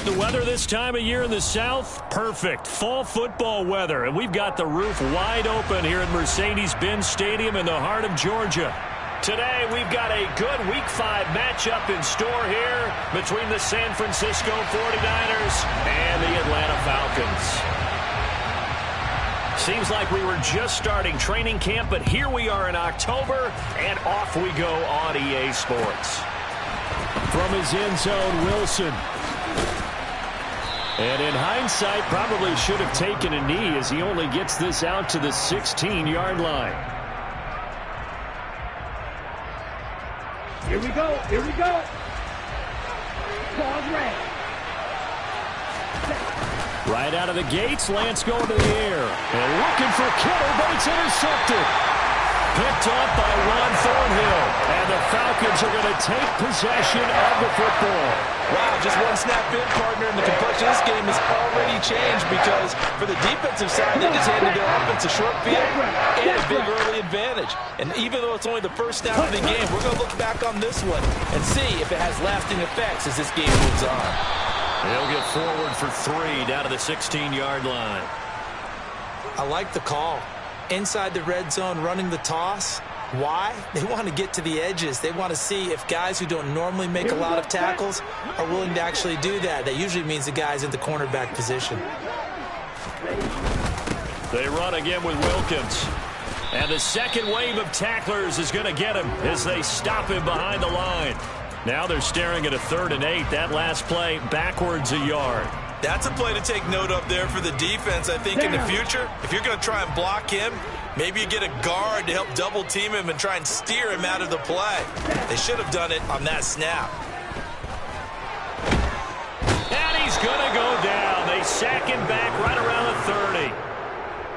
The weather this time of year in the South, perfect. Fall football weather, and we've got the roof wide open here at Mercedes-Benz Stadium in the heart of Georgia. Today, we've got a good Week 5 matchup in store here between the San Francisco 49ers and the Atlanta Falcons. Seems like we were just starting training camp, but here we are in October, and off we go on EA Sports. From his end zone, Wilson. And in hindsight, probably should have taken a knee as he only gets this out to the 16-yard line. Here we go. Here we go. Ball's red. Right out of the gates, Lance going to the air. And looking for Kittle, but it's intercepted. Picked off by Ron Thornhill. And the Falcons are going to take possession of the football. Wow, just one snap in, partner, and the complexion of this game has already changed because for the defensive side, they just handed their offense a short field and a big early advantage. And even though it's only the first snap of the game, we're going to look back on this one and see if it has lasting effects as this game moves on. They'll get forward for 3 down to the 16-yard line. I like the call. Inside the red zone, running the toss. Why? They want to get to the edges. They want to see if guys who don't normally make a lot of tackles are willing to actually do that. That usually means the guy's in the cornerback position. They run again with Wilkins. And the second wave of tacklers is going to get him as they stop him behind the line. Now they're staring at a 3rd and 8. That last play backwards a yard. That's a play to take note of there for the defense. I think in the future, if you're going to try and block him, maybe you get a guard to help double team him and try and steer him out of the play. They should have done it on that snap. And he's going to go down. They sack him back right around the 30.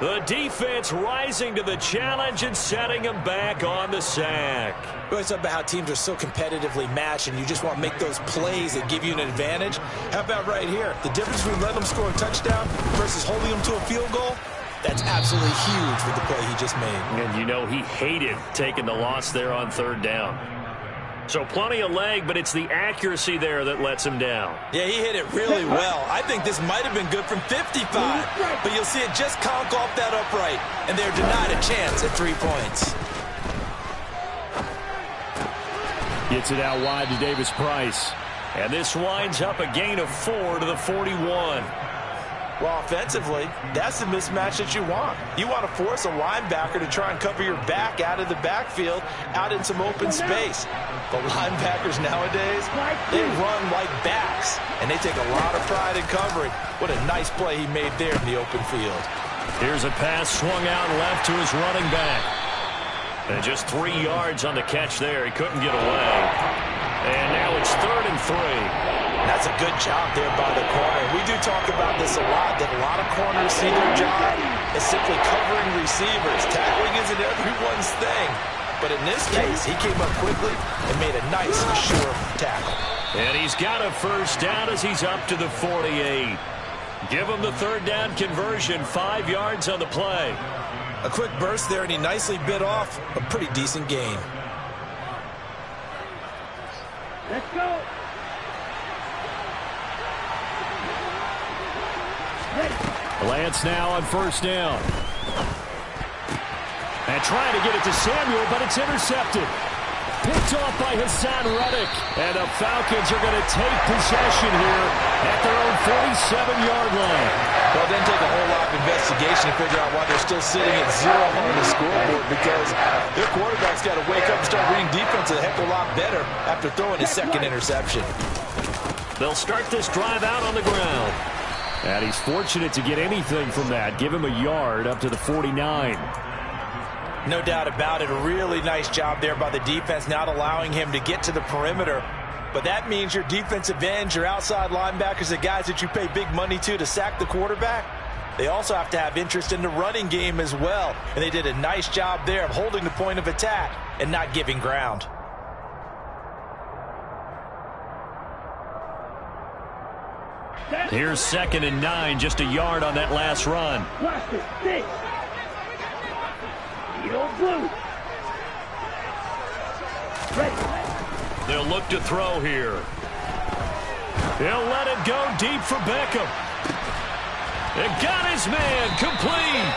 The defense rising to the challenge and setting him back on the sack. We always talk about how teams are so competitively matched and you just want to make those plays that give you an advantage. How about right here? The difference between letting them score a touchdown versus holding them to a field goal, that's absolutely huge with the play he just made. And you know he hated taking the loss there on 3rd down. So plenty of leg, but it's the accuracy there that lets him down. Yeah, he hit it really well. I think this might have been good from 55, but you'll see it just conk off that upright, and they're denied a chance at 3 points. Gets it out wide to Davis Price. And this winds up a gain of 4 to the 41. Well, offensively, that's the mismatch that you want. You want to force a linebacker to try and cover your back out of the backfield, out in some open space. But linebackers nowadays, they run like backs, and they take a lot of pride in covering. What a nice play he made there in the open field. Here's a pass swung out left to his running back. And just 3 yards on the catch there. He couldn't get away. And now it's 3rd and 3. That's a good job there by the corner. We do talk about this a lot, that a lot of corners see their job as simply covering receivers. Tackling isn't everyone's thing. But in this case, he came up quickly and made a nice, sure tackle. And he's got a 1st down as he's up to the 48. Give him the 3rd down conversion, 5 yards on the play. A quick burst there, and he nicely bit off a pretty decent gain. Let's go. Lance now on 1st down. And trying to get it to Samuel, but it's intercepted. Picked off by Hassan Reddick. And the Falcons are going to take possession here at their own 47-yard line. Well, it didn't take a whole lot of investigation to figure out why they're still sitting at 0 on the scoreboard, because their quarterback's got to wake up and start reading defense a heck of a lot better after throwing his 2nd interception. They'll start this drive out on the ground. And he's fortunate to get anything from that. Give him a yard up to the 49. No doubt about it. A really nice job there by the defense, not allowing him to get to the perimeter. But that means your defensive ends, your outside linebackers, the guys that you pay big money to sack the quarterback, they also have to have interest in the running game as well. And they did a nice job there of holding the point of attack and not giving ground. Here's 2nd and 9, just a yard on that last run. They'll look to throw here. He'll let it go deep for Beckham. It got his man complete.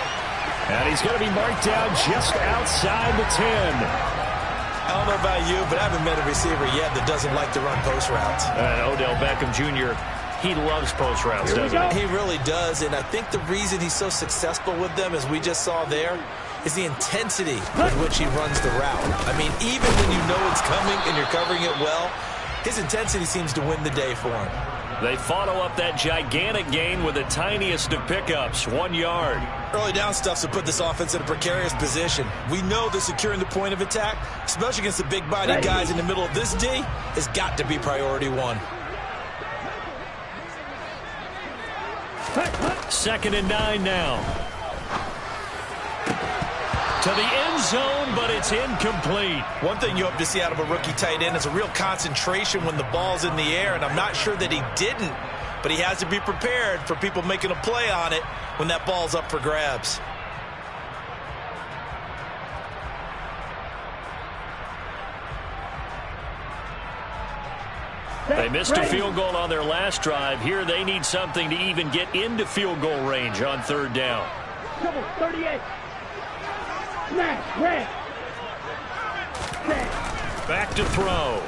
And he's going to be marked down just outside the 10. I don't know about you, but I haven't met a receiver yet that doesn't like to run post routes. And Odell Beckham Jr., he loves post routes, doesn't he? He really does, and I think the reason he's so successful with them, as we just saw there, is the intensity with which he runs the route. I mean, even when you know it's coming and you're covering it well, his intensity seems to win the day for him. They follow up that gigantic gain with the tiniest of pickups, 1 yard. Early down stuffs to put this offense in a precarious position. We know that securing the point of attack, especially against the big-bodied guys in the middle of this D, has got to be priority one. 2nd and 9 now. To the end zone, but it's incomplete. One thing you hope to see out of a rookie tight end is a real concentration when the ball's in the air, and I'm not sure that he didn't, but he has to be prepared for people making a play on it when that ball's up for grabs. They missed a field goal on their last drive. Here they need something to even get into field goal range on 3rd down. 38. Smash, red. Back to throw.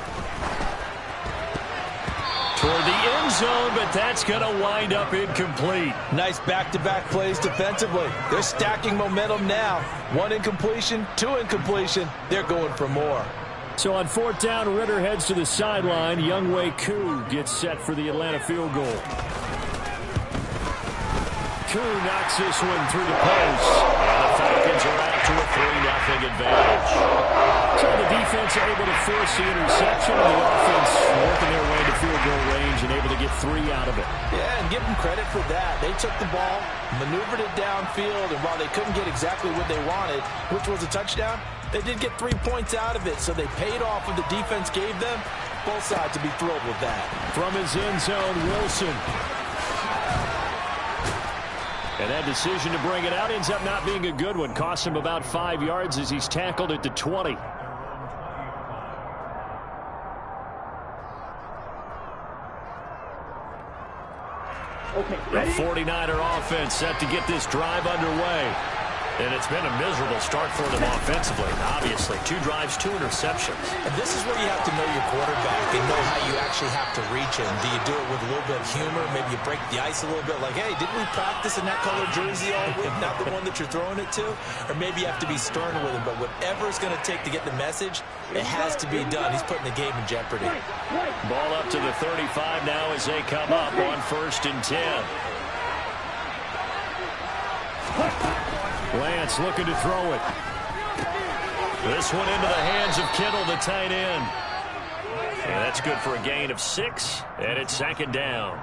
Toward the end zone, but that's going to wind up incomplete. Nice back-to-back plays defensively. They're stacking momentum now. 1 incompletion, 2 incompletion. They're going for more. So on 4th down, Ritter heads to the sideline. Younghoe Koo gets set for the Atlanta field goal. Koo knocks this one through the post. And the Falcons are out to a 3-0 advantage. So the defense able to force the interception, and the offense working their way to field goal range and able to get 3 out of it. Yeah, and give them credit for that. They took the ball, maneuvered it downfield, and while they couldn't get exactly what they wanted, which was a touchdown, they did get 3 points out of it, so they paid off what the defense gave them. Both sides to be thrilled with that. From his end zone, Wilson. And that decision to bring it out ends up not being a good one. Cost him about 5 yards as he's tackled at the 20. The 49er offense set to get this drive underway. And it's been a miserable start for them offensively. Obviously, 2 drives, 2 interceptions. And this is where you have to know your quarterback and know how you actually have to reach him. Do you do it with a little bit of humor? Maybe you break the ice a little bit like, hey, didn't we practice in that color jersey all week, not the one that you're throwing it to? Or maybe you have to be stern with him. But whatever it's going to take to get the message, it has to be done. He's putting the game in jeopardy. Ball up to the 35 now as they come up on 1st and 10. Lance looking to throw it. This one into the hands of Kittle, the tight end. And that's good for a gain of 6, and it's 2nd down.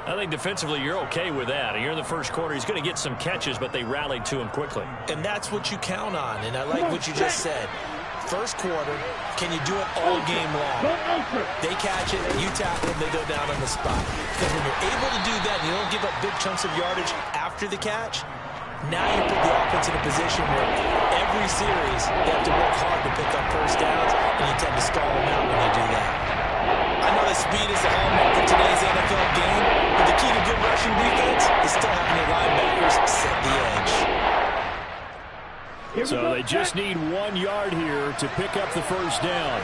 I think defensively you're okay with that. Here in the first quarter, he's going to get some catches, but they rallied to him quickly. And that's what you count on, and I like what you just said. First quarter, can you do it all game long? They catch it, you tackle them, they go down on the spot. Because when you're able to do that and you don't give up big chunks of yardage after the catch, now you put the offense in a position where every series they have to work hard to pick up first downs, and you tend to stall them out when you do that. I know that speed is the hallmark of today's NFL game, but the key to good rushing defense is still having your linebackers set the edge. So they just need 1 yard here to pick up the first down.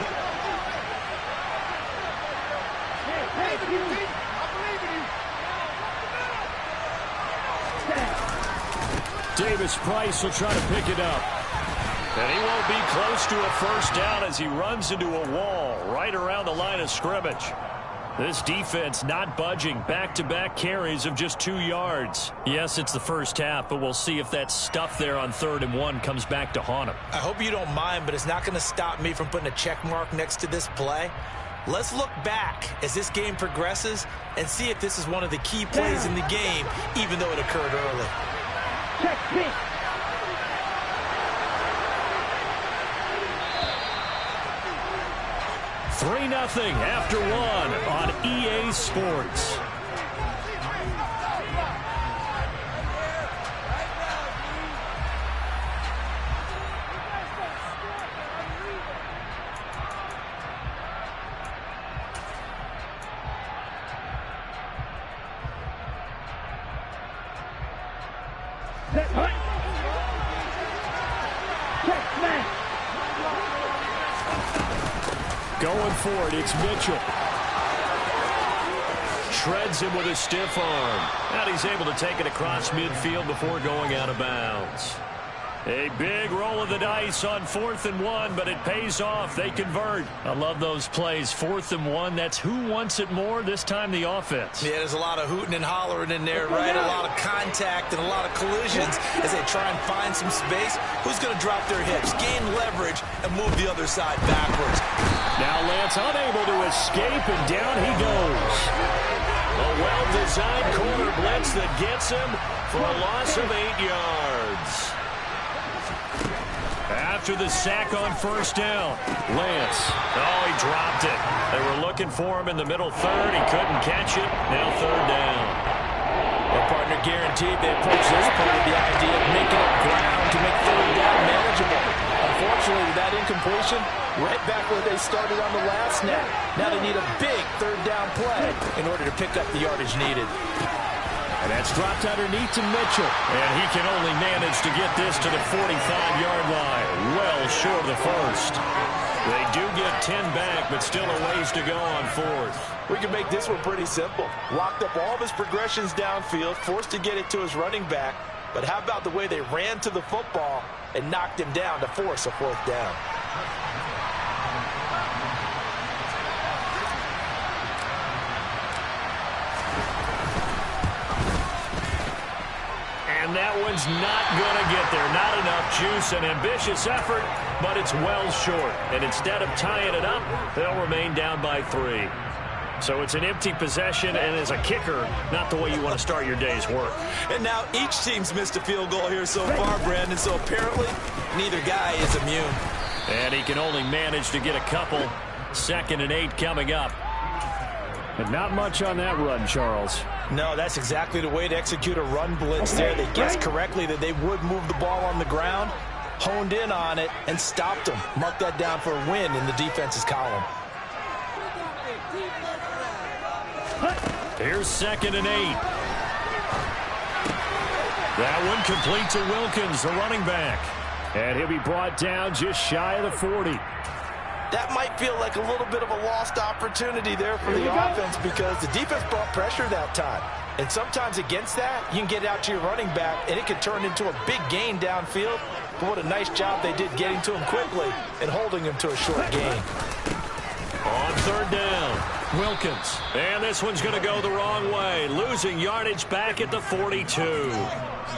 Davis Price will try to pick it up. And he won't be close to a first down as he runs into a wall right around the line of scrimmage. This defense not budging. Back-to-back carries of just 2 yards. Yes, it's the first half, but we'll see if that stuff there on 3rd and 1 comes back to haunt him. I hope you don't mind, but it's not going to stop me from putting a check mark next to this play. Let's look back as this game progresses and see if this is one of the key plays in the game, even though it occurred early. Check pitch. 3-0 after 1 on EA Sports. Going for it, it's Mitchell. Shreds him with a stiff arm. And he's able to take it across midfield before going out of bounds. A big roll of the dice on 4th and 1, but it pays off. They convert. I love those plays. 4th and 1, that's who wants it more, this time the offense. Yeah, there's a lot of hooting and hollering in there, right? A lot of contact and a lot of collisions as they try and find some space. Who's going to drop their hips, gain leverage, and move the other side backwards? Now Lance unable to escape, and down he goes. A well-designed corner blitz that gets him for a loss of 8 yards. After the sack on 1st down, Lance. Oh, he dropped it. They were looking for him in the middle third. He couldn't catch it. Now 3rd down. Their partner guaranteed they approach this part with the idea of making up ground to make 3rd down manageable. Unfortunately, that incompletion, right back where they started on the last snap. Now they need a big 3rd down play in order to pick up the yardage needed. And that's dropped underneath to Mitchell. And he can only manage to get this to the 45-yard line. Well short of the first. They do get 10 back, but still a ways to go on 4th. We can make this one pretty simple. Locked up all of his progressions downfield, forced to get it to his running back. But how about the way they ran to the football and knocked him down to force a 4th down? And that one's not going to get there. Not enough juice. An ambitious effort, but it's well short. And instead of tying it up, they'll remain down by 3. So it's an empty possession, and as a kicker, not the way you want to start your day's work. And now each team's missed a field goal here so far, Brandon. So apparently, neither guy is immune. And he can only manage to get a couple. 2nd and 8 coming up. And not much on that run, Charles. No, that's exactly the way to execute a run blitz there. They guessed correctly that they would move the ball on the ground, honed in on it, and stopped them. Mark that down for a win in the defense's column. Here's 2nd and 8. That one complete to Wilkins, the running back. And he'll be brought down just shy of the 40. That might feel like a little bit of a lost opportunity there for the offense because the defense brought pressure that time. And sometimes against that, you can get out to your running back, and it can turn into a big gain downfield. But what a nice job they did getting to him quickly and holding him to a short gain. On 3rd down, Wilkins. And this one's going to go the wrong way, losing yardage back at the 42.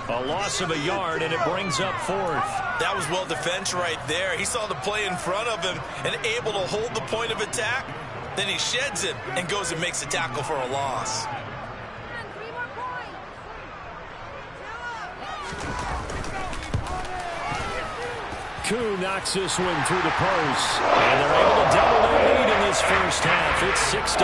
A loss of a yard, and it brings up 4th. That was well defense right there. He saw the play in front of him and able to hold the point of attack. Then he sheds it and goes and makes a tackle for a loss. Koo knocks this one through the post. And they're able to double their lead in this first half. It's 6-0.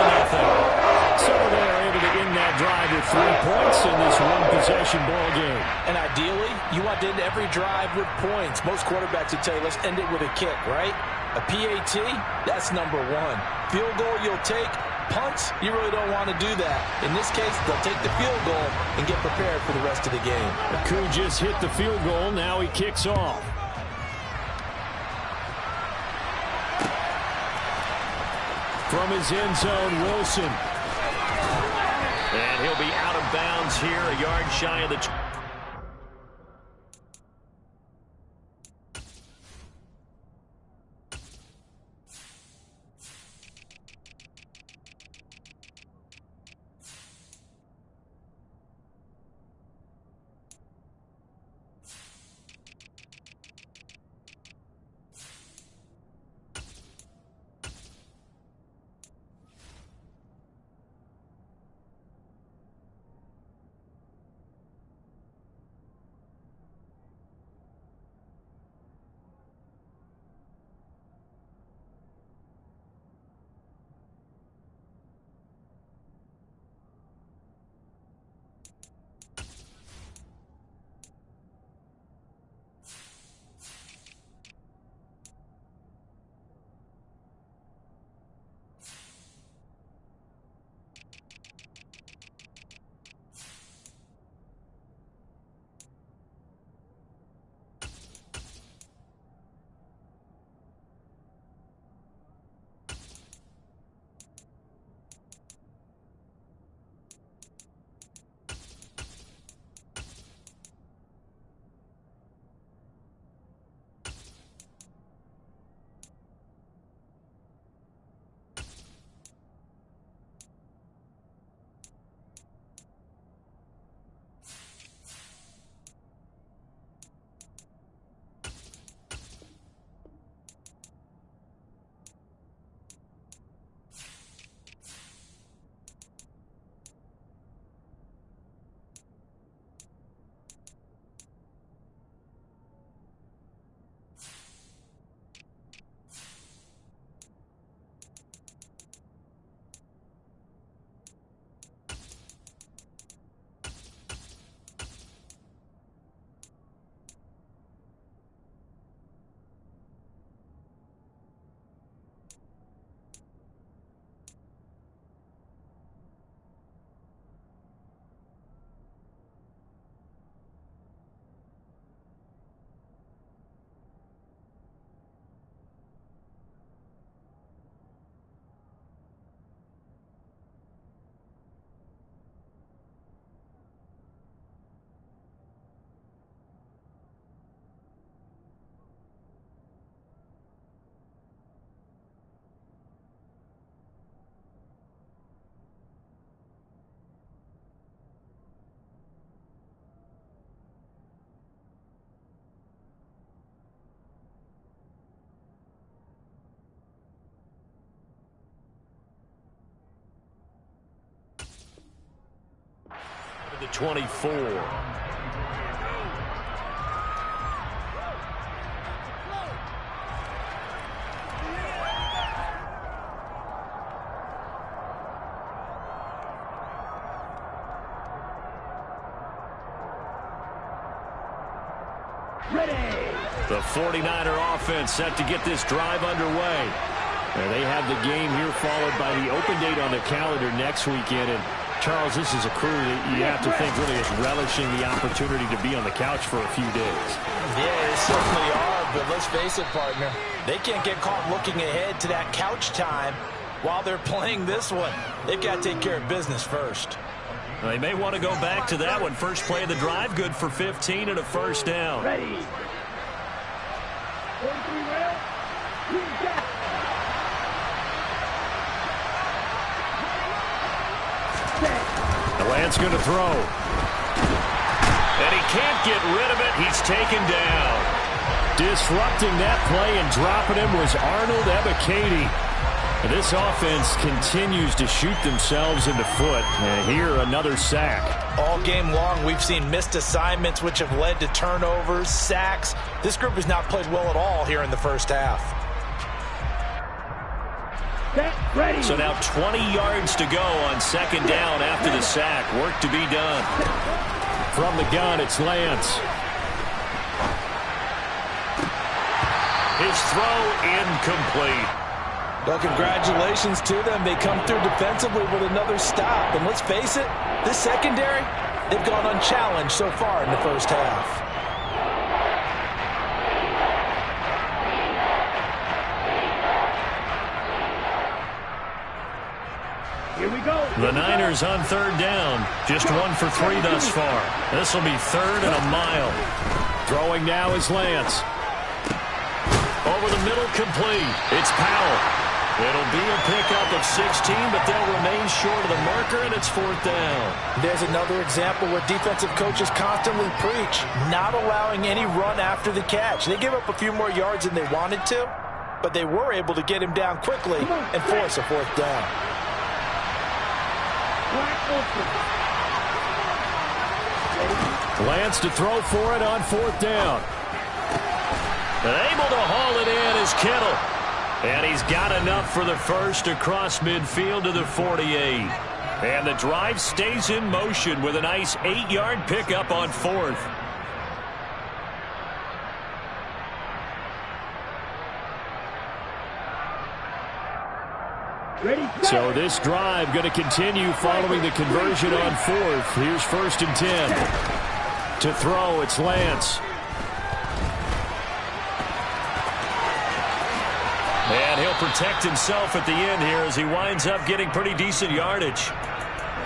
So they're able to end that drive with 3 points in this one-possession ball game. And ideally, you want to end every drive with points. Most quarterbacks would tell you, let's end it with a kick, right? A PAT, that's number 1. Field goal you'll take. Punts, you really don't want to do that. In this case, they'll take the field goal and get prepared for the rest of the game. Koo just hit the field goal. Now he kicks off. From his end zone, Wilson. And he'll be out of bounds here, a yard shy of the... 24. The 49er offense set to get this drive underway. And they have the game here followed by the open date on the calendar next weekend. And Charles, this is a crew that you have to think really is relishing the opportunity to be on the couch for a few days. Yeah, they certainly are, but let's face it, partner. They can't get caught looking ahead to that couch time while they're playing this one. They've got to take care of business first. They may want to go back to that one. First play of the drive, good for 15 and a first down. Ready. 43 rail. The Lance going to throw. And he can't get rid of it. He's taken down. Disrupting that play and dropping him was Arnold Ebiketie. This offense continues to shoot themselves in the foot. And here, another sack. All game long, we've seen missed assignments, which have led to turnovers, sacks. This group has not played well at all here in the first half. Ready. So now 20 yards to go on second down after the sack. Work to be done. From the gun, it's Lance. His throw incomplete. Well, congratulations to them. They come through defensively with another stop. And let's face it, this secondary, they've gone unchallenged so far in the first half. Here we go. The Niners on third down. Just 1 for 3 thus far. This will be third and a mile. Throwing now is Lance. Over the middle, complete. It's Powell. It'll be a pickup of 16, but they'll remain short of the marker, and it's fourth down. There's another example where defensive coaches constantly preach, not allowing any run after the catch. They gave up a few more yards than they wanted to, but they were able to get him down quickly and force a fourth down. Lance to throw for it on fourth down. And able to haul it in is Kittle. And he's got enough for the first across midfield to the 48. And the drive stays in motion with a nice 8-yard pickup on fourth. So this drive going to continue following the conversion on fourth. Here's first and 10. To throw, it's Lance. And he'll protect himself at the end here as he winds up getting pretty decent yardage.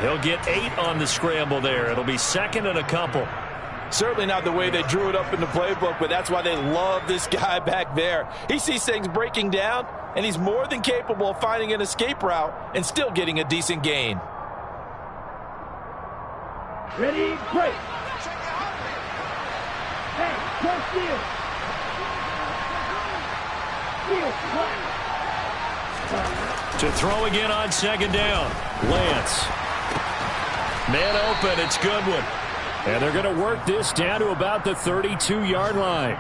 He'll get 8 on the scramble there. It'll be second and a couple. Certainly not the way they drew it up in the playbook, but that's why they love this guy back there. He sees things breaking down, and he's more than capable of finding an escape route and still getting a decent gain. Ready, break. Hey, don't steal. To throw again on second down. Lance. Man open. It's Goodwin. And they're going to work this down to about the 32-yard line.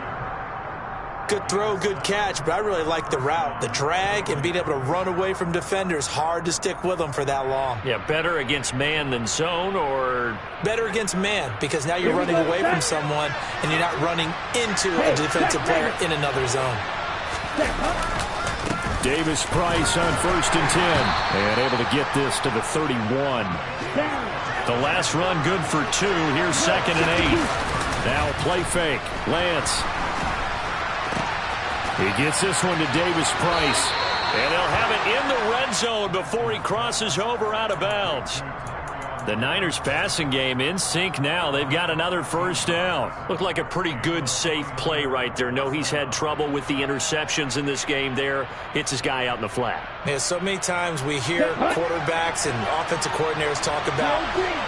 Good throw, good catch, but I really like the route. The drag and being able to run away from defenders, hard to stick with them for that long. Yeah, better against man than zone, or? Better against man, because now you're running away from someone and you're not running into a defensive player in another zone. Davis Price on first and 10. And able to get this to the 31. The last run good for 2. Here's second and 8. Now play fake. Lance. He gets this one to Davis Price. And they'll have it in the red zone before he crosses over out of bounds. The Niners passing game in sync now. They've got another first down. Looked like a pretty good, safe play right there. No, he's had trouble with the interceptions in this game there. Hits his guy out in the flat. Yeah, so many times we hear quarterbacks and offensive coordinators talk about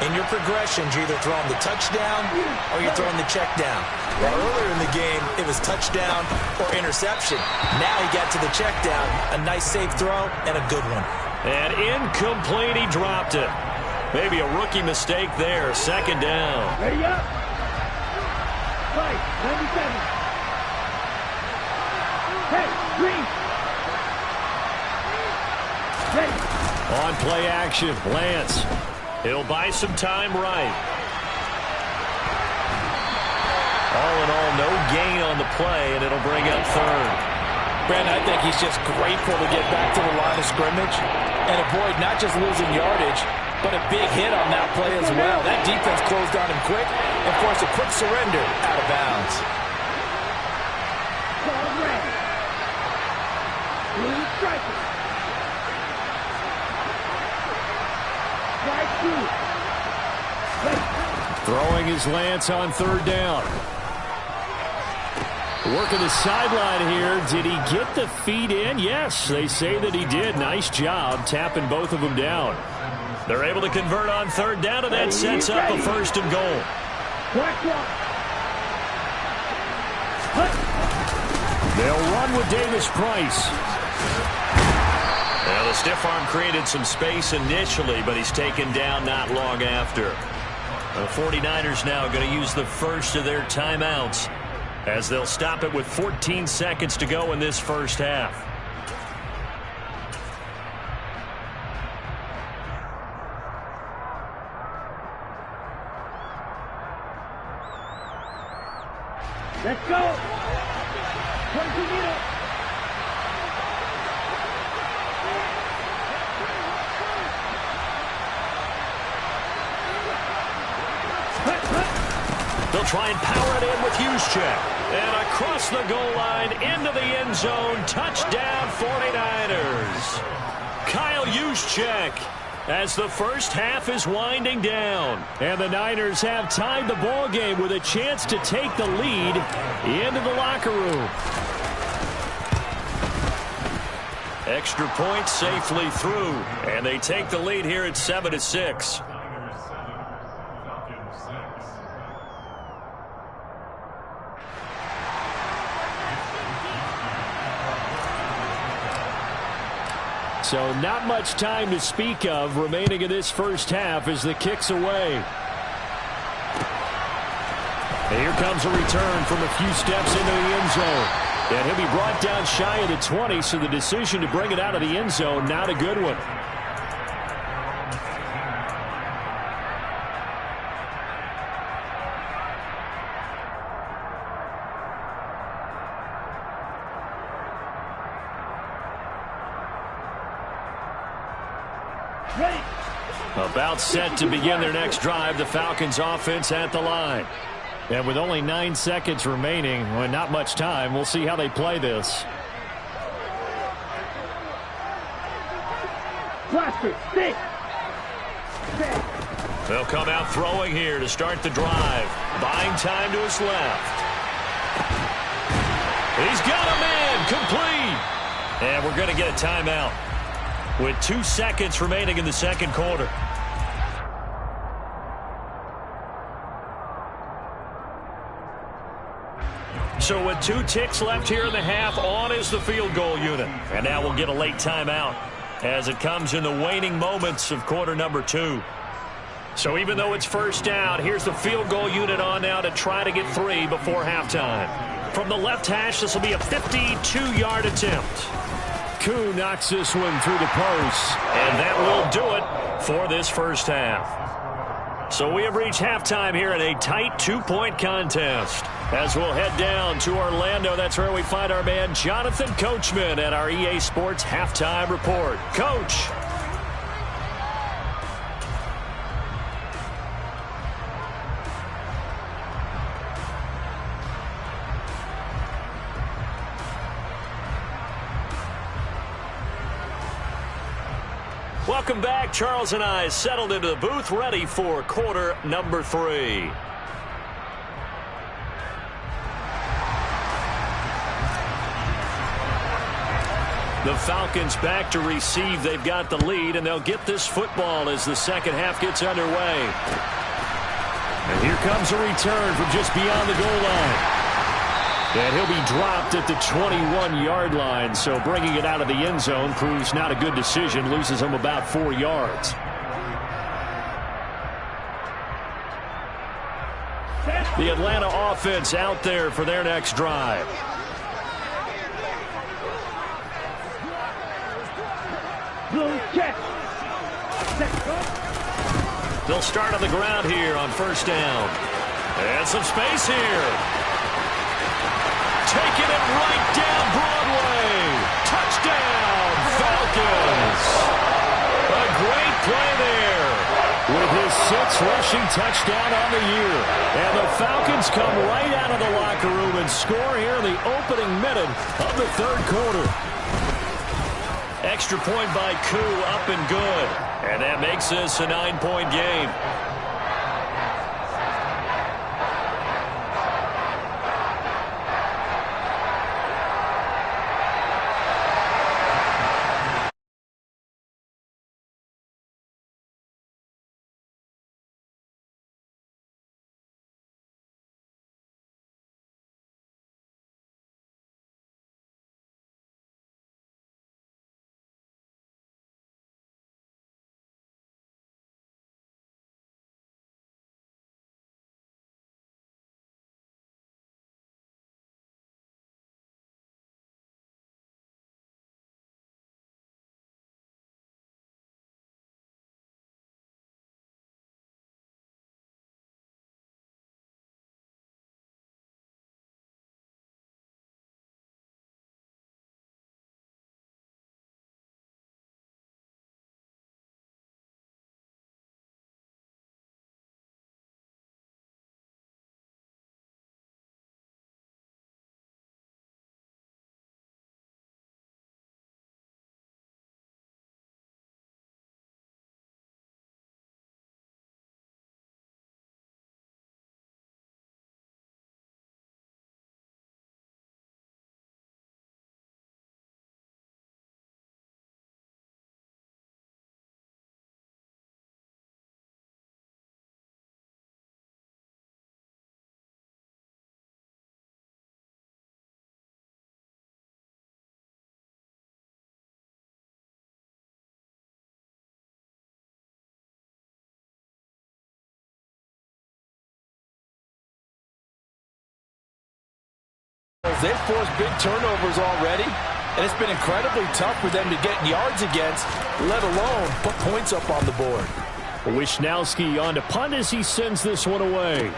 in your progressions, you're either throwing the touchdown or you're throwing the check down. Well, earlier in the game, it was touchdown or interception. Now he got to the check down. A nice, safe throw and a good one. And incomplete, he dropped it. Maybe a rookie mistake there. Second down. Ready up. Right, 97. Hey, green. Ready. On play action, Lance. He'll buy some time right. All in all, no gain on the play, and it'll bring up third. Brandon, I think he's just grateful to get back to the line of scrimmage and avoid not just losing yardage, but a big hit on that play as well. That defense closed on him quick and forced a quick surrender out of bounds. Ball red. Blue striker. Strike two. Ready. Throwing his Lance on third down. Working the sideline here. Did he get the feet in? Yes, they say that he did. Nice job tapping both of them down. They're able to convert on third down, and that sets up a first and goal. They'll run with Davis Price. Well, the stiff arm created some space initially, but he's taken down not long after. The 49ers now going to use the first of their timeouts as they'll stop it with 14 seconds to go in this first half. Let's go. 22 meters. They'll try and power it in with Juszczyk. And across the goal line, into the end zone, touchdown 49ers. Kyle Juszczyk as the first half is winding down. And the Niners have tied the ball game with a chance to take the lead into the locker room. Extra point safely through, and they take the lead here at 7-6. So not much time to speak of remaining in this first half as the kick's away. And here comes a return from a few steps into the end zone. And he'll be brought down shy of the 20, so the decision to bring it out of the end zone, not a good one. About set to begin their next drive, the Falcons offense at the line. And with only 9 seconds remaining, well, not much time, we'll see how they play this. Cluster, stick. They'll come out throwing here to start the drive. Buying time to his left. He's got a man, complete. And we're going to get a timeout with 2 seconds remaining in the second quarter. So with 2 ticks left here in the half, on is the field goal unit. And now we'll get a late timeout as it comes in the waning moments of quarter number 2. So even though it's first down, here's the field goal unit on now to try to get 3 before halftime. From the left hash, this will be a 52-yard attempt. Koo knocks this one through the post. And that will do it for this first half. So we have reached halftime here in a tight 2-point contest. As we'll head down to Orlando, that's where we find our man Jonathan Coachman at our EA Sports Halftime Report. Coach. Welcome back. Charles and I settled into the booth, ready for quarter number 3. The Falcons back to receive. They've got the lead, and they'll get this football as the second half gets underway. And here comes a return from just beyond the goal line. And he'll be dropped at the 21-yard line, so bringing it out of the end zone proves not a good decision, loses him about 4 yards. The Atlanta offense out there for their next drive. Blue check. They'll start on the ground here on first down. And some space here. Taking it right down Broadway. Touchdown, Falcons. A great play there. With his 6th rushing touchdown on the year. And the Falcons come right out of the locker room and score here in the opening minute of the third quarter. Extra point by Koo, up and good. And that makes this a 9-point game. They've forced big turnovers already, and it's been incredibly tough for them to get yards against, let alone put points up on the board. Wisnowski on to punt as he sends this one away.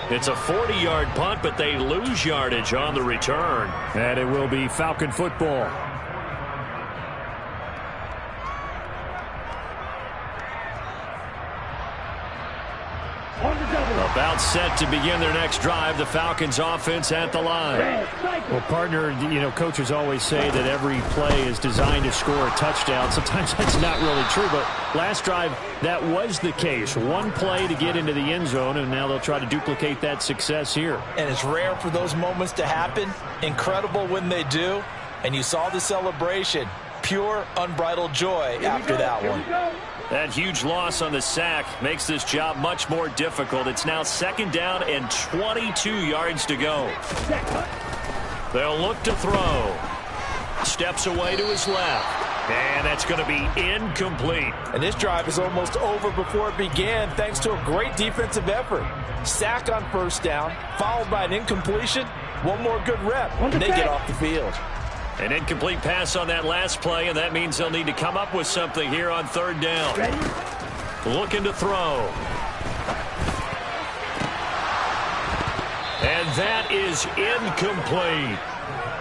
It's a 40-yard punt, but they lose yardage on the return. And it will be Falcon football. About set to begin their next drive. The Falcons offense at the line. Well, partner, coaches always say that every play is designed to score a touchdown. Sometimes that's not really true, but last drive, that was the case. One play to get into the end zone, and now they'll try to duplicate that success here. And it's rare for those moments to happen. Incredible when they do. And you saw the celebration. Pure, unbridled joy after that one. That huge loss on the sack makes this job much more difficult. It's now 2nd down and 22 yards to go. They'll look to throw. Steps away to his left. And that's going to be incomplete. And this drive is almost over before it began thanks to a great defensive effort. Sack on first down, followed by an incompletion. One more good rep, and they get off the field. An incomplete pass on that last play, and that means they'll need to come up with something here on 3rd down. Looking to throw. And that is incomplete.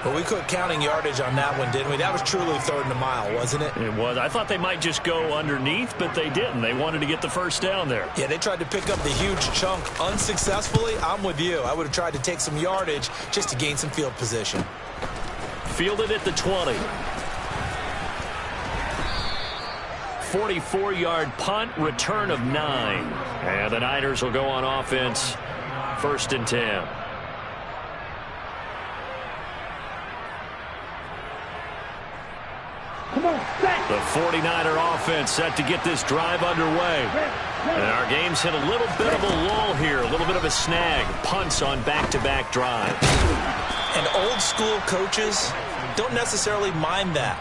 Well, we quit counting yardage on that one, didn't we? That was truly 3rd and a mile, wasn't it? It was. I thought they might just go underneath, but they didn't. They wanted to get the first down there. Yeah, they tried to pick up the huge chunk unsuccessfully. I'm with you. I would have tried to take some yardage just to gain some field position. Fielded at the 20. 44-yard punt, return of 9. And the Niners will go on offense, 1st and 10. The 49er offense set to get this drive underway. And our game's hit a little bit of a lull here, a little bit of a snag. Punts on back-to-back drives. And old-school coaches don't necessarily mind that.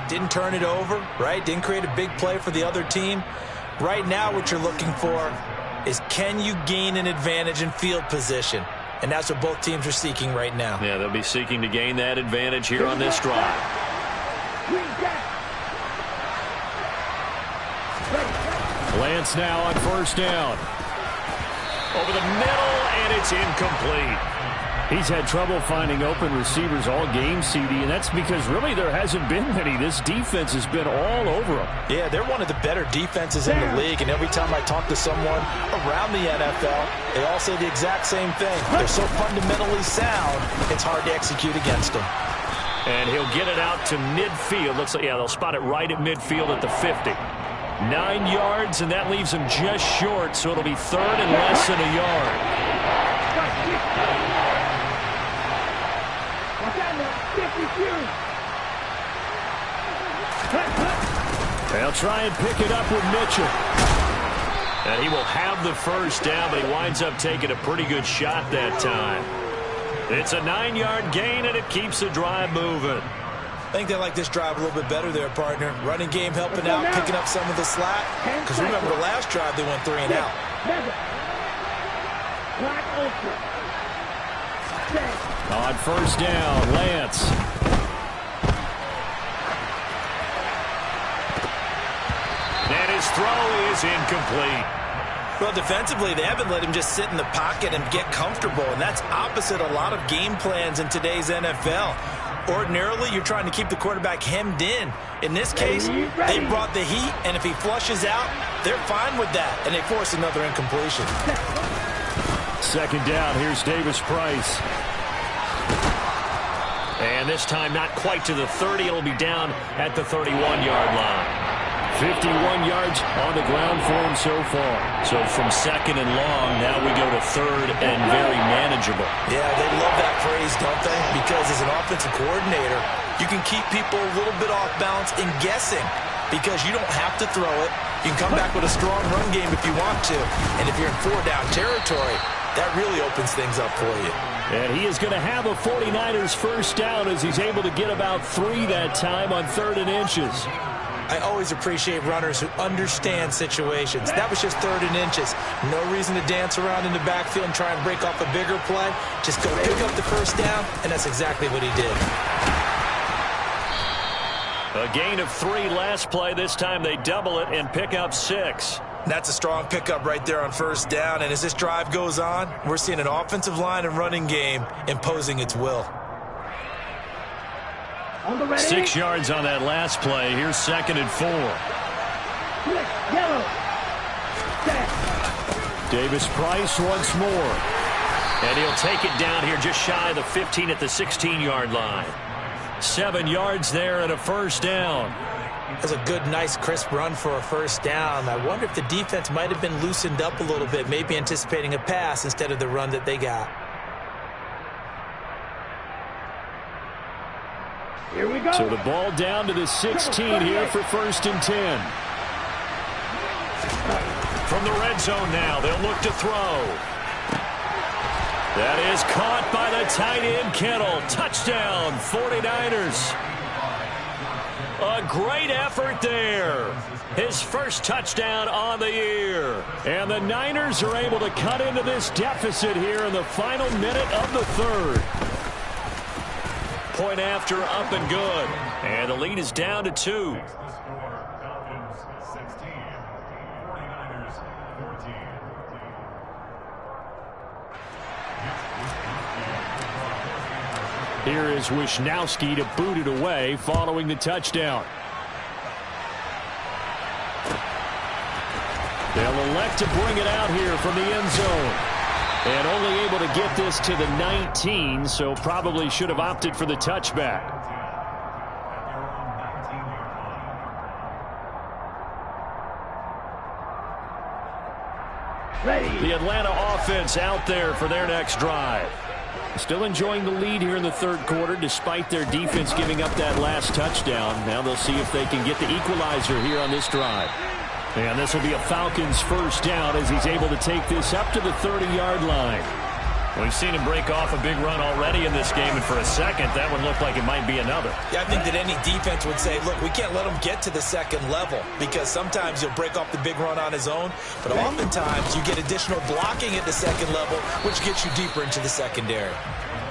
Didn't turn it over, right? Didn't create a big play for the other team. Right now what you're looking for is can you gain an advantage in field position? And that's what both teams are seeking right now. Yeah, they'll be seeking to gain that advantage here on this drive. Lance now on first down. Over the middle, and it's incomplete. He's had trouble finding open receivers all game, CD, and that's because really there hasn't been many. This defense has been all over them. Yeah, they're one of the better defenses in the league, and every time I talk to someone around the NFL, they all say the exact same thing. They're so fundamentally sound, it's hard to execute against them. And he'll get it out to midfield. Looks like, yeah, they'll spot it right at midfield at the 50. 9 yards, and that leaves him just short, so it'll be third and less than a yard. They'll try and pick it up with Mitchell. And he will have the first down, but he winds up taking a pretty good shot that time. It's a 9-yard gain, and it keeps the drive moving. I think they like this drive a little bit better there, partner. Running game helping out, picking up some of the slack. Because remember, the last drive, they went 3 and out. On first down, Lance. And his throw is incomplete. Well, defensively, they haven't let him just sit in the pocket and get comfortable, and that's opposite a lot of game plans in today's NFL. Ordinarily, you're trying to keep the quarterback hemmed in. In this case, they brought the heat, and if he flushes out, they're fine with that, and they force another incompletion. Second down, here's Davis Price. And this time not quite to the 30. It'll be down at the 31-yard line. 51 yards on the ground for him so far. So from second and long, now we go to third and very manageable. Yeah, they love that phrase, don't they? Because as an offensive coordinator, you can keep people a little bit off balance in guessing because you don't have to throw it. You can come back with a strong run game if you want to. And if you're in 4-down territory, that really opens things up for you. And he is going to have a 49ers first down as he's able to get about 3 that time on 3rd and inches. I always appreciate runners who understand situations. That was just 3rd and inches. No reason to dance around in the backfield and try and break off a bigger play. Just go pick up the first down, and that's exactly what he did. A gain of 3 last play. This time they double it and pick up 6. That's a strong pickup right there on first down. And as this drive goes on, we're seeing an offensive line and running game imposing its will. 6 yards on that last play. Here's 2nd and 4. Davis Price once more. And he'll take it down here just shy of the 15 at the 16-yard line. 7 yards there and a first down. That's a good, nice, crisp run for a first down. I wonder if the defense might have been loosened up a little bit, maybe anticipating a pass instead of the run that they got. Here we go. So the ball down to the 16 here for 1st and 10. From the red zone now, they'll look to throw. That is caught by the tight end, Kittle. Touchdown, 49ers. A great effort there. His first touchdown on the year. And the Niners are able to cut into this deficit here in the final minute of the 3rd. Point after, up and good. And the lead is down to 2. Here is Wisnowski to boot it away following the touchdown. They'll elect to bring it out here from the end zone. And only able to get this to the 19, so probably should have opted for the touchback. The Atlanta offense out there for their next drive. Still enjoying the lead here in the 3rd quarter despite their defense giving up that last touchdown. Now they'll see if they can get the equalizer here on this drive. And this will be a Falcons first down as he's able to take this up to the 30-yard line. We've seen him break off a big run already in this game, and for a second, that one looked like it might be another. Yeah, I think that any defense would say, look, we can't let him get to the second level, because sometimes he'll break off the big run on his own, but oftentimes you get additional blocking at the second level, which gets you deeper into the secondary.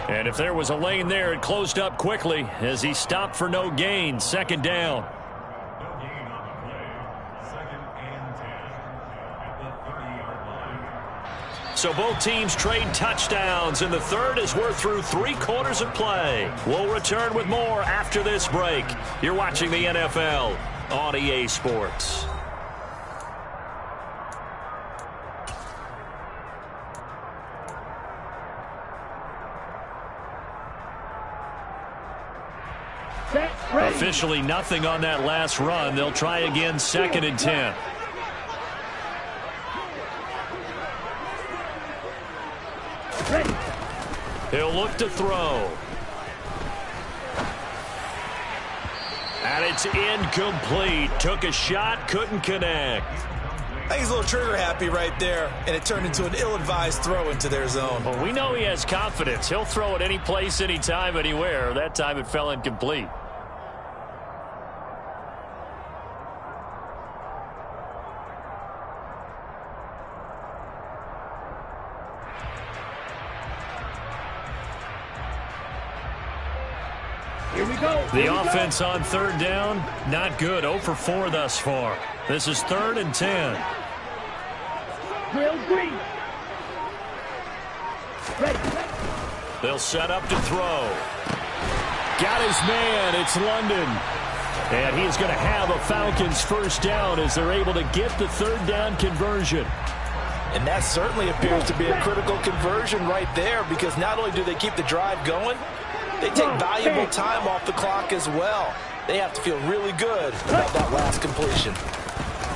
And if there was a lane there, it closed up quickly as he stopped for no gain. Second down. So both teams trade touchdowns, and the third as we're through 3 quarters of play. We'll return with more after this break. You're watching the NFL on EA Sports. Officially nothing on that last run. They'll try again, 2nd and 10. He'll look to throw. And it's incomplete. Took a shot, couldn't connect. I think he's a little trigger happy right there, and it turned into an ill-advised throw into their zone. Well, we know he has confidence. He'll throw it any place, anytime, anywhere. That time it fell incomplete. The offense on 3rd down, not good. 0 for 4 thus far. This is 3rd and 10. They'll set up to throw. Got his man. It's London. And he's going to have a Falcons first down as they're able to get the 3rd down conversion. And that certainly appears to be a critical conversion right there, because not only do they keep the drive going, they take valuable time off the clock as well. They have to feel really good about that last completion.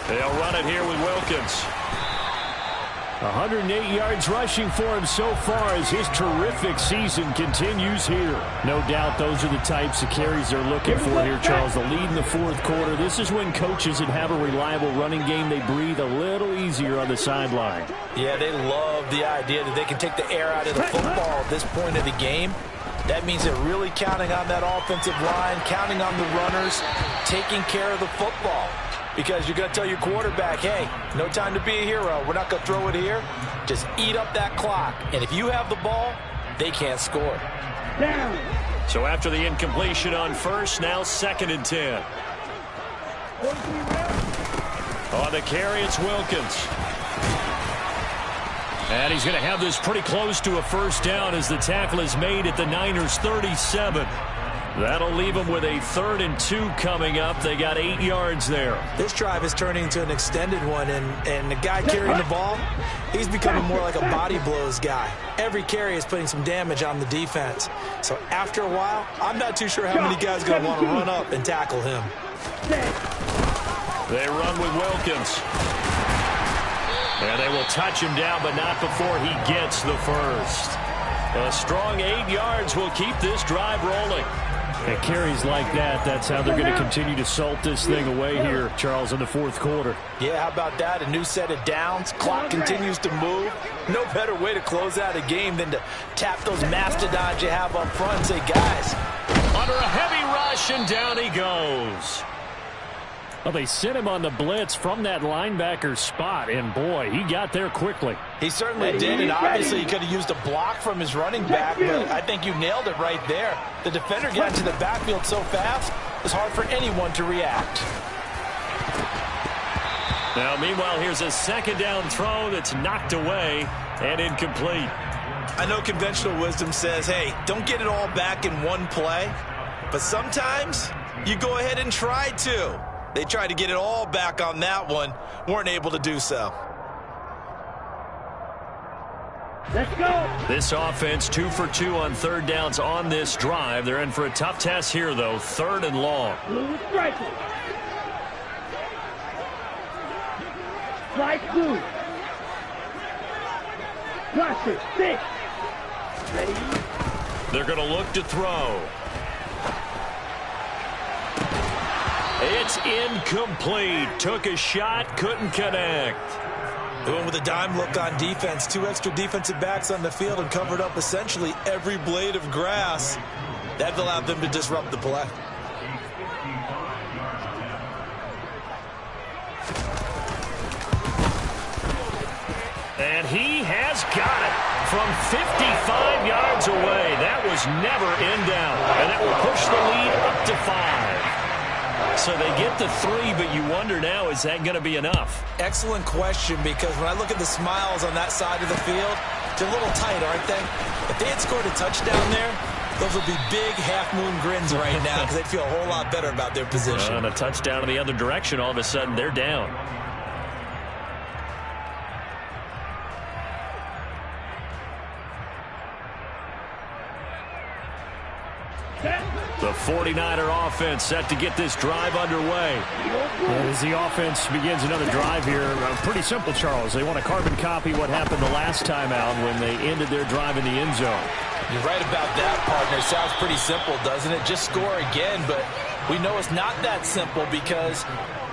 They'll run it here with Wilkins. 108 yards rushing for him so far as his terrific season continues here. No doubt those are the types of carries they're looking for here, Charles. The lead in the 4th quarter. This is when coaches that have a reliable running game, they breathe a little easier on the sideline. Yeah, they love the idea that they can take the air out of the football at this point of the game. That means they're really counting on that offensive line, counting on the runners, taking care of the football. Because you're going to tell your quarterback, hey, no time to be a hero. We're not going to throw it here. Just eat up that clock. And if you have the ball, they can't score. So after the incompletion on 1st, now 2nd and 10. On the carry, it's Wilkins. And he's going to have this pretty close to a first down as the tackle is made at the Niners' 37. That'll leave them with a 3rd and 2 coming up. They got 8 yards there. This drive is turning into an extended one, and the guy carrying the ball, he's becoming more like a body blows guy. Every carry is putting some damage on the defense. So after a while, I'm not too sure how many guys are going to want to run up and tackle him. They run with Wilkins. And they will touch him down, but not before he gets the first. A strong 8 yards will keep this drive rolling. And carries like that, that's how they're going to continue to salt this thing away here, Charles, in the 4th quarter. Yeah, how about that? A new set of downs. Clock continues to move. No better way to close out a game than to tap those mastodons you have up front and say, guys. Under a heavy rush, and down he goes. Well, they sent him on the blitz from that linebacker spot, and boy, he got there quickly. He certainly did, and obviously he could have used a block from his running back, but I think you nailed it right there. The defender got into the backfield so fast, it was hard for anyone to react. Now, meanwhile, here's a 2nd down throw that's knocked away and incomplete. I know conventional wisdom says, hey, don't get it all back in one play, but sometimes you go ahead and try to. They tried to get it all back on that one, weren't able to do so. Let's go. This offense 2 for 2 on 3rd downs on this drive. They're in for a tough test here, though. 3rd and long. Blue striker. Strike blue. Cluster, 6. Ready? They're going to look to throw. It's incomplete. Took a shot, couldn't connect. They went with a dime look on defense. 2 extra defensive backs on the field and covered up essentially every blade of grass. That allowed them to disrupt the play. And he has got it from 55 yards away. That was never in down. And that will push the lead up to 5. So they get the 3, but you wonder now, is that going to be enough? Excellent question, because when I look at the smiles on that side of the field, they're a little tight, aren't they? If they had scored a touchdown there, those would be big half-moon grins right now because they'd feel a whole lot better about their position. And a touchdown in the other direction, all of a sudden they're down. The 49er offense set to get this drive underway. As the offense begins another drive here, pretty simple, Charles. They want to carbon copy what happened the last time out when they ended their drive in the end zone. You're right about that, partner. Sounds pretty simple, doesn't it? Just score again, but we know it's not that simple because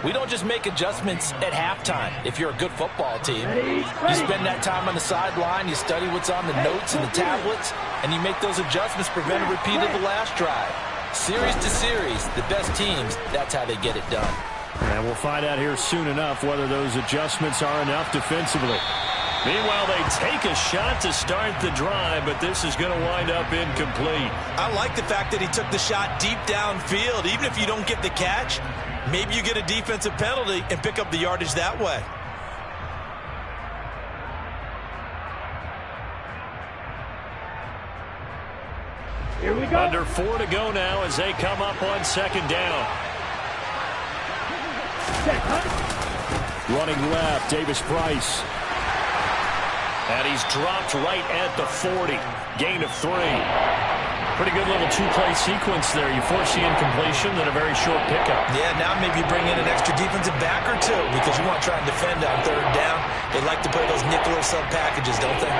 we don't just make adjustments at halftime if you're a good football team. You spend that time on the sideline, you study what's on the notes and the tablets, and you make those adjustments, prevent a repeat of the last drive. Series to series, the best teams, that's how they get it done. And we'll find out here soon enough whether those adjustments are enough defensively. Meanwhile, they take a shot to start the drive, but this is going to wind up incomplete. I like the fact that he took the shot deep downfield. Even if you don't get the catch, maybe you get a defensive penalty and pick up the yardage that way. Here we go. Under 4 to go now as they come up on second down. Running left, Davis Price. And he's dropped right at the 40. Gain of 3. Pretty good little two-play sequence there. You force the incompletion, then a very short pickup. Yeah, now maybe you bring in an extra defensive back or two because you want to try and defend on third down. They like to play those nickel or sub packages, don't they?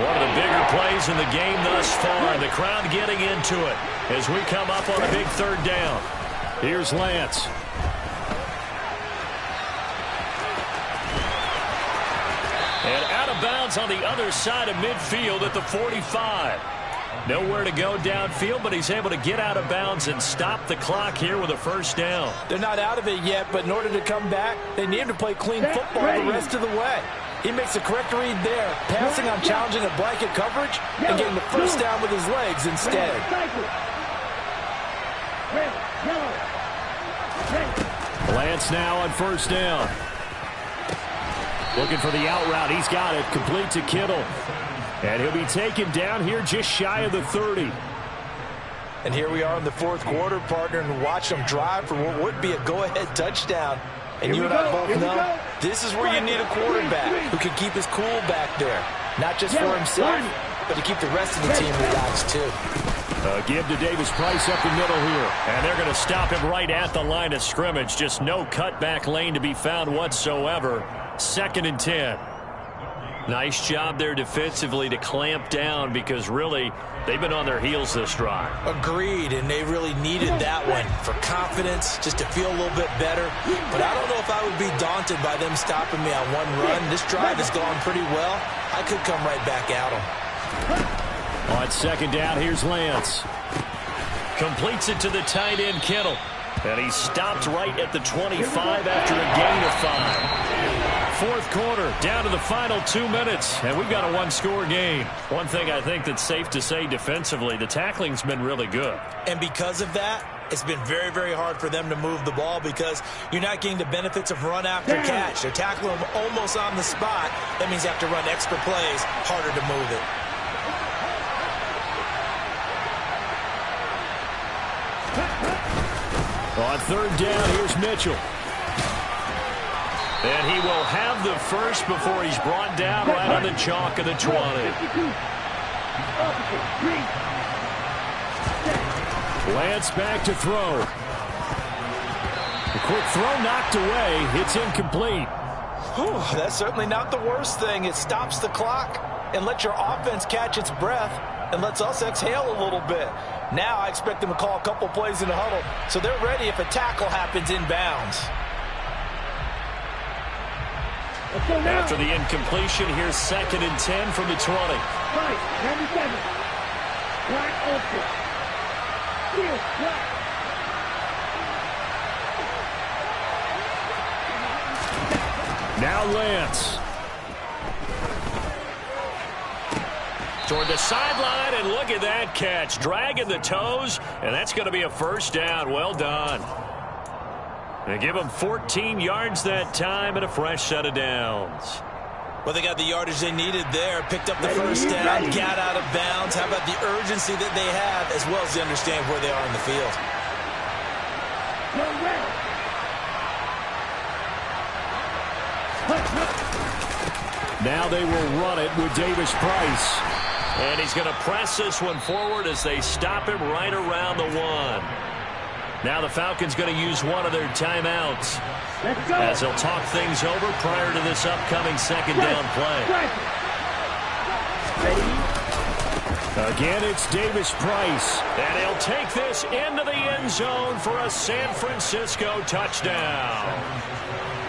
One of the bigger plays in the game thus far. The crowd getting into it as we come up on a big third down. Here's Lance. And out of bounds on the other side of midfield at the 45. Nowhere to go downfield, but he's able to get out of bounds and stop the clock here with a first down. They're not out of it yet, but in order to come back, they need him to play clean football the rest of the way. He makes the correct read there, passing on challenging a blanket coverage and getting the first down with his legs instead. Lance now on first down. Looking for the out route. He's got it. Complete to Kittle. And he'll be taken down here just shy of the 30. And here we are in the fourth quarter, partner, and watch them drive for what would be a go-ahead touchdown. And you and I both know this is where you need a quarterback who can keep his cool back there. Not just for himself, but to keep the rest of the team relaxed, too. Give to Davis Price up the middle here. And they're going to stop him right at the line of scrimmage. Just no cutback lane to be found whatsoever. 2nd and 10. Nice job there defensively to clamp down because really they've been on their heels this drive. Agreed, and they really needed that one for confidence, just to feel a little bit better. But I don't know if I would be daunted by them stopping me on one run. This drive has gone pretty well. I could come right back at them. On second down, here's Lance. Completes it to the tight end, Kittle. And he stopped right at the 25 after a gain of 5. Fourth quarter, down to the final 2 minutes, and we've got a one-score game. One thing I think that's safe to say defensively, the tackling's been really good. And because of that, it's been very, very hard for them to move the ball because you're not getting the benefits of run after catch. They're tackling them almost on the spot. That means you have to run extra plays, harder to move it. On third down, here's Mitchell. And he will have the first before he's brought down right on the chalk of the 20. Lance back to throw. The quick throw knocked away. It's incomplete. Whew, that's certainly not the worst thing. It stops the clock and lets your offense catch its breath and lets us exhale a little bit. Now I expect them to call a couple plays in the huddle so they're ready if a tackle happens inbounds. After the incompletion, here's 2nd and 10 from the 20. Right, 97. Black open. Here, black. Now Lance. Toward the sideline, and look at that catch. Dragging the toes, and that's going to be a first down. Well done. They give them 14 yards that time and a fresh set of downs. Well, they got the yardage they needed there. Picked up the first down, got out of bounds. How about the urgency that they have, as well as they understand where they are in the field? Now they will run it with Davis Price. And he's going to press this one forward as they stop him right around the 1. Now the Falcons going to use one of their timeouts as they'll talk things over prior to this upcoming 2nd down play. Again, it's Davis Price. And he'll take this into the end zone for a San Francisco touchdown.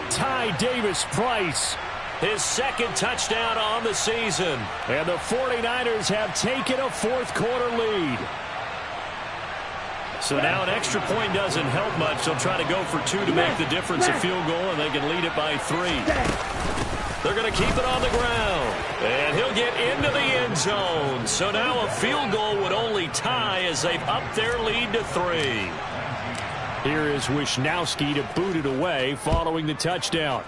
Ty Davis Price. His 2nd touchdown on the season. And the 49ers have taken a 4th quarter lead. So now an extra point doesn't help much. They'll try to go for 2 to make the difference a field goal, and they can lead it by 3. They're going to keep it on the ground. And he'll get into the end zone. So now a field goal would only tie as they've upped their lead to 3. Here is Wisnowski to boot it away following the touchdown.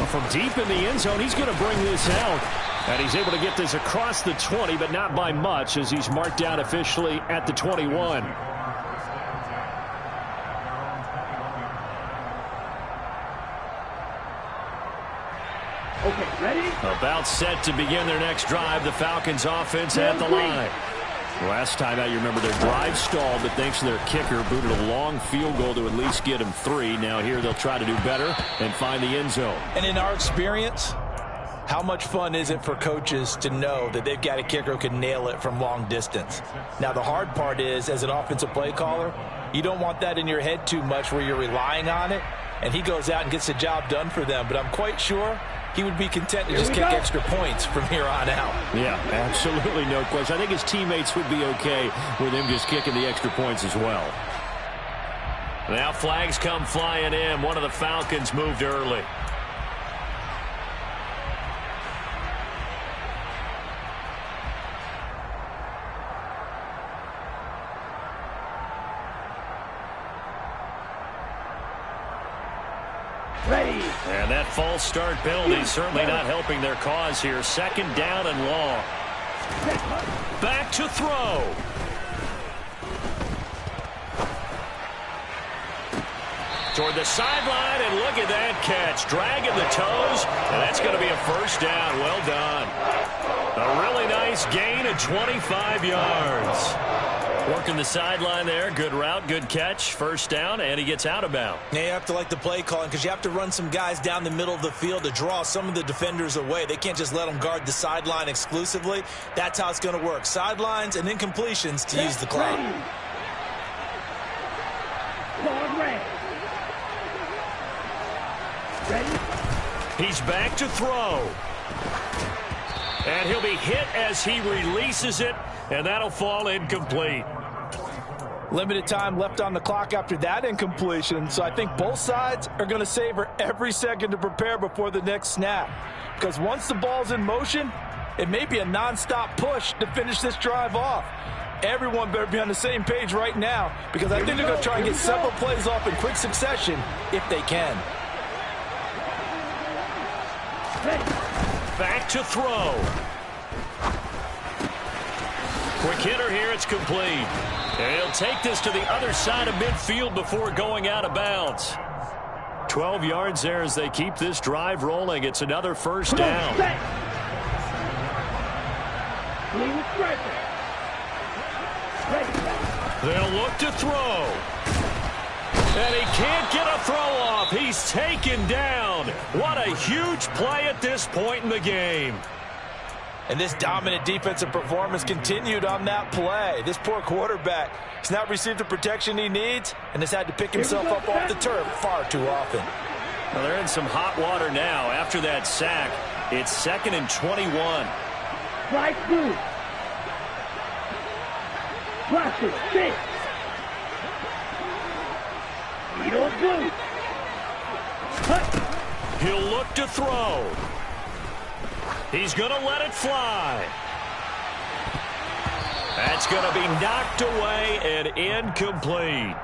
From deep in the end zone, he's going to bring this out. And he's able to get this across the 20, but not by much, as he's marked down officially at the 21. Okay, ready? About set to begin their next drive. The Falcons offense at the line. Last time out, you remember their drive stalled, but thanks to their kicker, booted a long field goal to at least get them 3. Now here they'll try to do better and find the end zone. And in our experience, how much fun is it for coaches to know that they've got a kicker who can nail it from long distance? Now, the hard part is, as an offensive play caller, you don't want that in your head too much where you're relying on it, and he goes out and gets the job done for them. But I'm quite sure he would be content to just kick extra points from here on out. Yeah, absolutely no question. I think his teammates would be okay with him just kicking the extra points as well. Now flags come flying in. One of the Falcons moved early. Ready. And that false start penalty certainly not helping their cause here. 2nd down and long. Back to throw. Toward the sideline, and look at that catch. Dragging the toes, and that's going to be a first down. Well done. A really nice gain of 25 yards. Working the sideline there. Good route, good catch. First down, and he gets out of bounds. Yeah, you have to like the play calling because you have to run some guys down the middle of the field to draw some of the defenders away. They can't just let them guard the sideline exclusively. That's how it's going to work. Sidelines and incompletions to use the clock. He's back to throw. And he'll be hit as he releases it, and that'll fall incomplete. Limited time left on the clock after that incompletion, so I think both sides are going to savor every second to prepare before the next snap. Because once the ball's in motion, it may be a nonstop push to finish this drive off. Everyone better be on the same page right now, because I think they're going to try and get several plays off in quick succession if they can. Back to throw. Quick hitter here, it's complete. And he'll take this to the other side of midfield before going out of bounds. 12 yards there as they keep this drive rolling. It's another first down. They'll look to throw. And he can't get a throw off. He's taken down. What a huge play at this point in the game. And this dominant defensive performance continued on that play. This poor quarterback has not received the protection he needs and has had to pick himself up off the turf far too often. Well, they're in some hot water now. After that sack, it's 2nd and 21. Right through. Watch it. Sit. You don't do. He'll look to throw. He's going to let it fly. That's going to be knocked away and incomplete.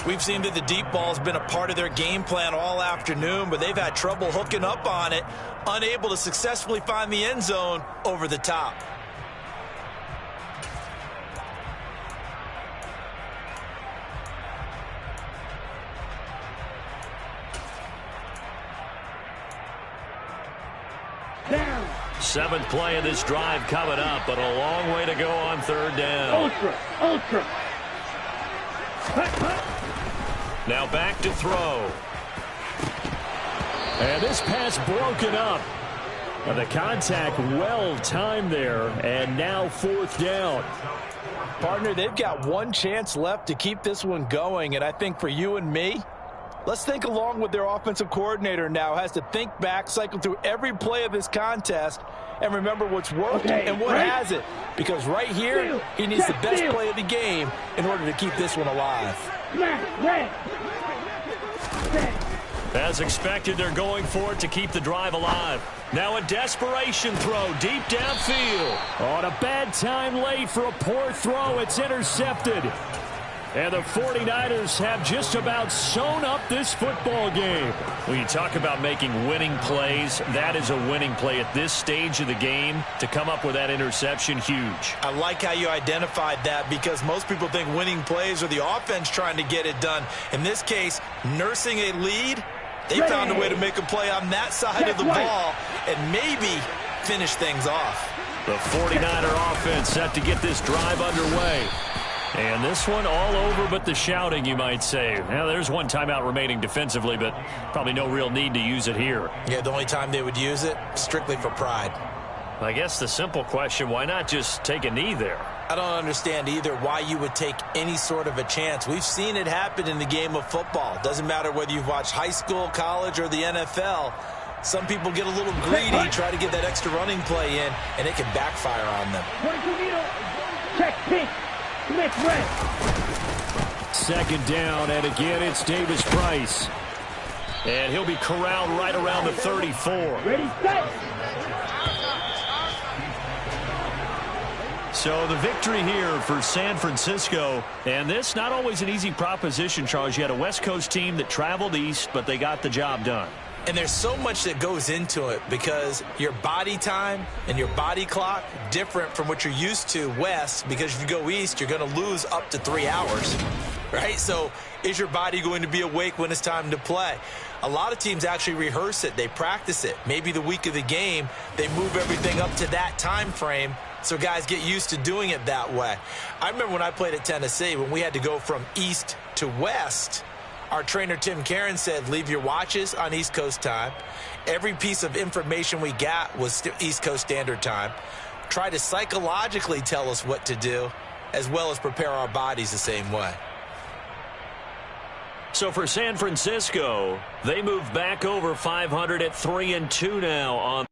We've seen that the deep ball has been a part of their game plan all afternoon, but they've had trouble hooking up on it, unable to successfully find the end zone over the top. Down. 7th play of this drive coming up, but a long way to go on 3rd down. Ultra. Now back to throw. And this pass broken up. And the contact well timed there, and now 4th down. Partner, they've got one chance left to keep this one going, and I think for you and me, let's think along with their offensive coordinator now. Has to think back, cycle through every play of this contest, and remember what's worked and what hasn't. Because right here, he needs the best play of the game in order to keep this one alive. As expected, they're going for it to keep the drive alive. Now a desperation throw deep downfield. On a bad time late for a poor throw. It's intercepted. And the 49ers have just about sewn up this football game. When you talk about making winning plays, that is a winning play at this stage of the game. To come up with that interception, huge. I like how you identified that, because most people think winning plays are the offense trying to get it done. In this case, nursing a lead, they found a way to make a play on that side of the ball and maybe finish things off. The 49er offense set to get this drive underway. And this one all over but the shouting, you might say. Now, there's one timeout remaining defensively, but probably no real need to use it here. Yeah, the only time they would use it, strictly for pride. I guess the simple question, why not just take a knee there? I don't understand either why you would take any sort of a chance. We've seen it happen in the game of football. Doesn't matter whether you've watched high school, college, or the NFL. Some people get a little greedy, try to get that extra running play in, and it can backfire on them. Check pink. Red. 2nd down, and again it's Davis Price. And he'll be corralled right around the 34. Ready, set. So the victory here for San Francisco. And this, not always an easy proposition, Charles. You had a West Coast team that traveled east, but they got the job done. And there's so much that goes into it, because your body time and your body clock different from what you're used to west, because if you go east, you're going to lose up to 3 hours, right? So is your body going to be awake when it's time to play? A lot of teams actually rehearse it. They practice it. Maybe the week of the game, they move everything up to that time frame so guys get used to doing it that way. I remember when I played at Tennessee, when we had to go from east to west, our trainer, Tim Karen, said, leave your watches on East Coast time. Every piece of information we got was East Coast Standard Time. Try to psychologically tell us what to do, as well as prepare our bodies the same way. So for San Francisco, they move back over 500 at 3-2 now on